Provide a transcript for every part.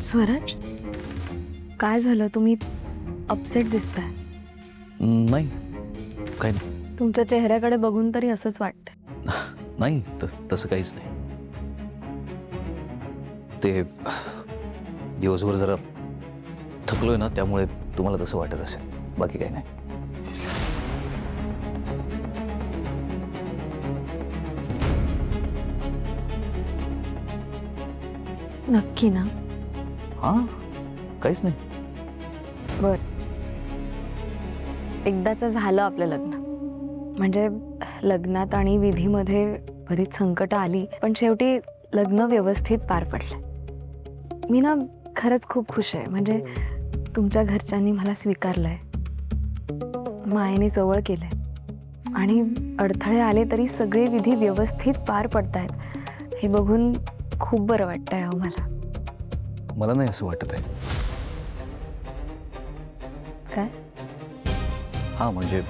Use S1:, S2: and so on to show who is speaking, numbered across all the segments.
S1: स्वराज, काय झालं? तुम्ही अपसेट दिसताय.
S2: नाही, काही नाही.
S1: तुमच्या चेहऱ्याकडे बघून तरी असंच वाटतंय.
S2: नाही, तसं काहीच नाही. ते दिवसभर जरा थकलोय ना, त्यामुळे तुम्हाला तसं वाटत असेल. बाकी काही नाही.
S1: नक्की ना?
S2: हां, काहीच नाही.
S1: बर, एकदाचं झालं आपलं लग्न. म्हणजे लग्नात आणि विधीमध्ये बरीच संकट आली, पण शेवटी लग्न व्यवस्थित पार पडलं. मी ना खरंच खूप खुश आहे. म्हणजे तुमच्या घरच्यांनी मला स्वीकारलंय, मायेने जवळ केलंय आणि अडथळे आले तरी सगळे विधी व्यवस्थित पार पडतायत हे बघून खूप बरं वाटतंय अहो मला.
S2: मला नाही असं वाटत आहे.
S1: काय?
S2: हां, म्हणजे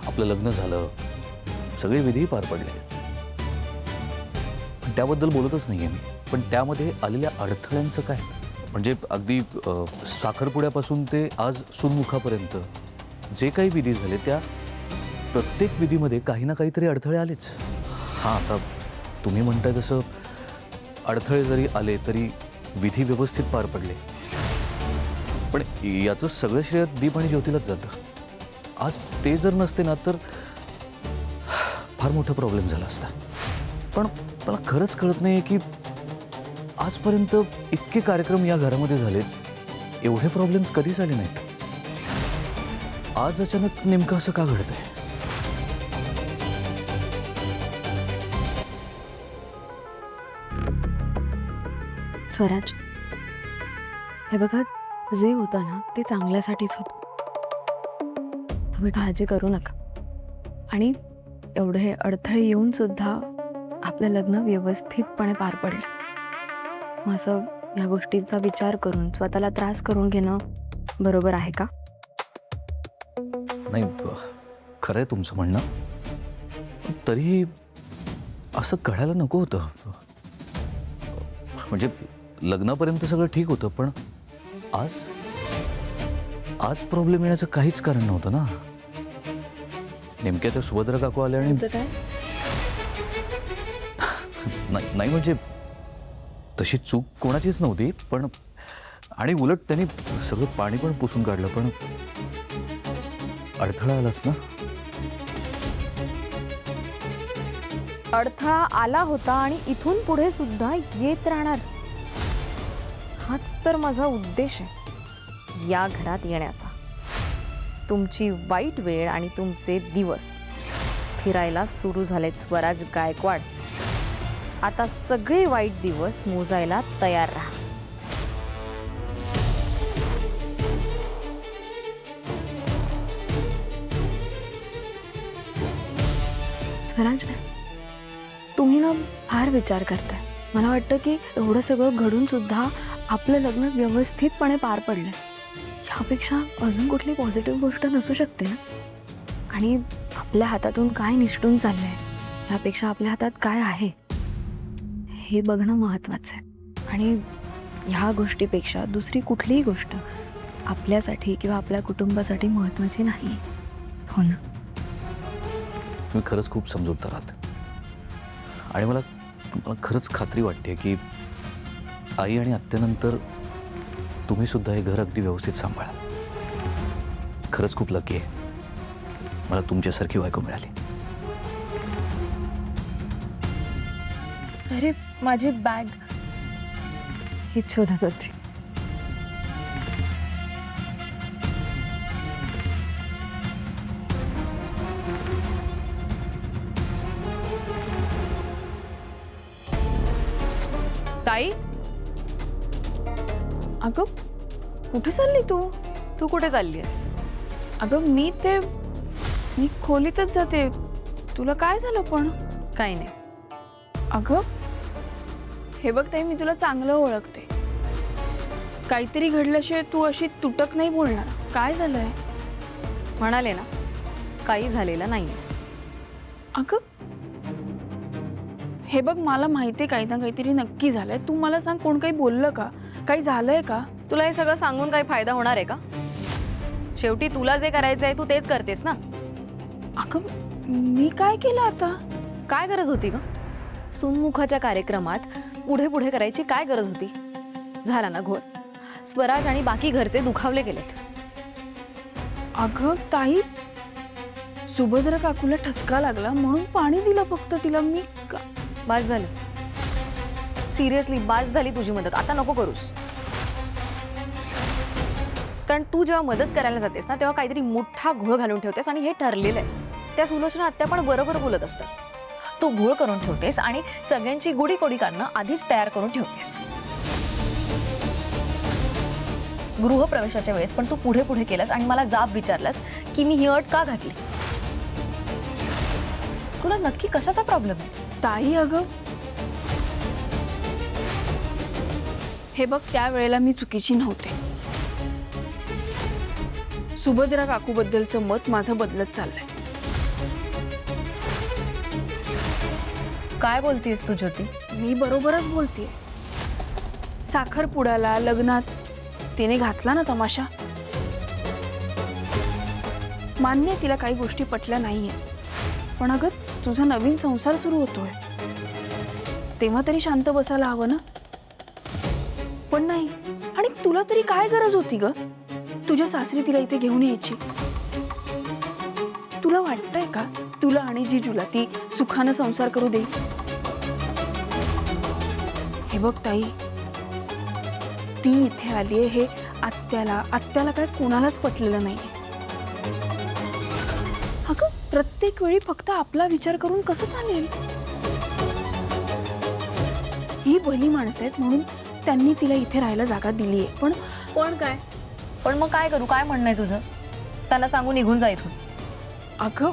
S2: आपलं लग्न झालं, सगळे विधी पार पडले, पण त्याबद्दल बोलतच नाहीये मी. पण त्यामध्ये आलेल्या अडथळ्यांचं काय? म्हणजे अगदी साखरपुड्यापासून ते आज सुनमुखापर्यंत जे काही विधी झाले, त्या प्रत्येक विधीमध्ये काही ना काहीतरी अडथळे आलेच. हां, आता तुम्ही म्हणताय तसं अडथळे जरी आले तरी विधी व्यवस्थित पार पडले, पण याचं सगळं श्रेय दीप आणि ज्योतीलाच जातं. आज ते जर नसते ना तर फार मोठा प्रॉब्लेम झाला असता. पण मला खरंच कळत नाही की आजपर्यंत इतके कार्यक्रम या घरामध्ये झालेत, एवढे प्रॉब्लेम्स कधीच आले नाहीत. आज अचानक नेमकं असं का घडतंय?
S1: स्वराज, हे बघा, जे होतं ना ते चांगल्यासाठीच होतं. तुम्ही काळजी करू नका. आणि एवढे अडथळे येऊन सुद्धा आपलं लग्न व्यवस्थितपणे पार पडलं. मग असं या गोष्टींचा विचार करून स्वतःला त्रास करून घेणं बरोबर आहे का?
S2: नाही, खरं आहे तुमचं म्हणणं, तरीही असं घडायला नको होतं. म्हणजे लग्नापर्यंत सगळं ठीक होतं, पण आज प्रॉब्लेम येण्याचं काहीच कारण नव्हतं ना. नेमक्या त्या सुभद्रा काकू आल्या आणि
S1: काय?
S2: नाही म्हणजे तशी चूक कोणाचीच नव्हती, पण आणि उलट त्यांनी सगळं पाणी पण पुसून काढलं, पण अडथळा आलाच ना.
S3: अडथळा आला होता आणि इथून पुढे सुद्धा येत राहणार. हाच तर माझा उद्देश आहे या घरात येण्याचा. तुमची वाईट वेळ आणि तुमचे दिवस फिरायला सुरू झालेत स्वराज गायकवाड. आता सगळे वाईट दिवस मोजायला तयार राहा.
S1: स्वराज, तुम्ही ना फार विचार करताय. मला वाटतं की एवढं सगळं घडून सुद्धा आपलं लग्न व्यवस्थितपणे पार पडलं, ह्यापेक्षा अजून कुठली पॉझिटिव्ह गोष्ट नसू शकते ना. आणि आपल्या हातातून काय निसटून चाललंय ह्यापेक्षा आपल्या हातात काय आहे हे बघणं महत्त्वाचं आहे. आणि ह्या गोष्टीपेक्षा दुसरी कुठलीही गोष्ट आपल्यासाठी किंवा आपल्या कुटुंबासाठी महत्त्वाची नाही. हो ना?
S2: तुम्ही खरंच खूप समजूतदार आहात. आणि मला खरंच खात्री वाटते की आई आणि आत्यानंतर तुम्ही सुद्धा हे घर अगदी व्यवस्थित सांभाळा. खरंच खूप लकी आहे मला तुमच्यासारखी बायको मिळाली.
S1: अरे, माझी बॅग ही शोधत होती.
S3: ताई, अगं कुठे चालली तू? तू कुठे चाललीस?
S4: अगं मी खोलीतच जाते. तुला काय झालं पण?
S3: काही नाही.
S4: अगं हे बघ ताई, मी तुला चांगलं ओळखते. काहीतरी घडल्याशिवाय तू अशी तुटक नाही बोलणार. काय झालंय?
S3: म्हणाले ना, काही झालेलं नाही.
S4: अगं हे बघ, मला माहिती आहे काही ना काहीतरी नक्की झालंय. तू मला सांग, कोण काही बोललं का? काही झालंय का?
S3: तुला हे सगळं सांगून काही फायदा होणार आहे का? शेवटी तुला जे करायचं आहे तू तेच करतेस ना.
S4: अगं, मी काय केलं आता?
S3: काय गरज होती ग सुनमुखाच्या कार्यक्रमात पुढे पुढे करायची? काय गरज होती? झाला ना घोळ. स्वराज आणि बाकी घरचे दुखावले गेलेत.
S4: अगं ताई, सुभद्रा काकूला ठसका लागला म्हणून पाणी दिलं फक्त तिला. मी
S3: बास झालं. सिरियसली बास झाली तुझी मदत. आता नको करूस. कारण तू जेव्हा मदत करायला जातेस ना तेव्हा काहीतरी मोठा घोळ घालून ठेवतेस आणि हे ठरलेलं आहे. त्या सुलोचना आत्या पण बरोबर बोलत असतात. तू घोळ करून ठेवतेस आणि सगळ्यांची गुडी कोडी काढणं आधीच तयार करून ठेवतेस. गृहप्रवेशाच्या वेळेस पण तू पुढे पुढे केलास आणि मला जाब विचारलास की मी ही अट का घातली. तुला नक्की कशाचा प्रॉब्लेम आहे?
S4: ताई अगं, हे बघ, त्यावेळेला मी चुकीची नव्हते. सुभद्रा काकूबद्दलचं मत माझं बदलत चाललंय.
S3: काय बोलतेस तू ज्योती?
S4: मी बरोबरच बोलतेय. साखरपुड्याला, लग्नात तिने घातला ना तमाशा. मान्य तिला काही गोष्टी पटल्या नाहीये, पण अगं तुझा नवीन संसार सुरू होतोय तेव्हा तरी शांत बसायला हवं ना. पण नाही. आणि तुला तरी काय गरज होती ग तुझ्या सासरी तिला इथे घेऊन यायची? तुला वाटतंय का तुला आणि जिजूला ती सुखानं संसार करू दे? हे बघ ताई, ती इथे आलीये हे आत्याला काय कोणालाच पटलेलं नाहीये. अगं, प्रत्येक वेळी फक्त आपला विचार करून कसं चालेल? ही भली माणसं आहेत म्हणून त्यांनी तिला इथे राहायला जागा दिलीये.
S3: पण काय? पण मग काय करू? काय म्हणणं आहे तुझं? त्यांना सांगू निघून जा इथून.
S4: अगं,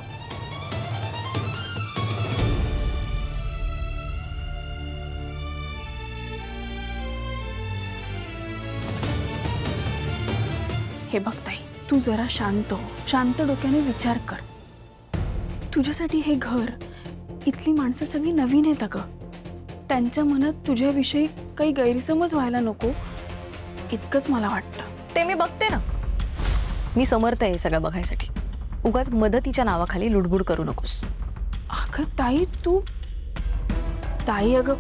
S4: हे बघ ताई, तू जरा शांत हो. शांत डोक्याने विचार कर. तुझ्यासाठी हे घर, इथली माणसं सगळी नवीन आहेत अगं. त्यांच्या मनात तुझ्याविषयी काही गैरसमज व्हायला नको इतकंच मला वाटतं.
S3: ते मी बघते ना. मी समर्थ आहे सगळं बघायसाठी. उगाच मदतीच्या नावाखाली लुडबुड करू नकोस.
S4: अगं ताई, ताई अगं,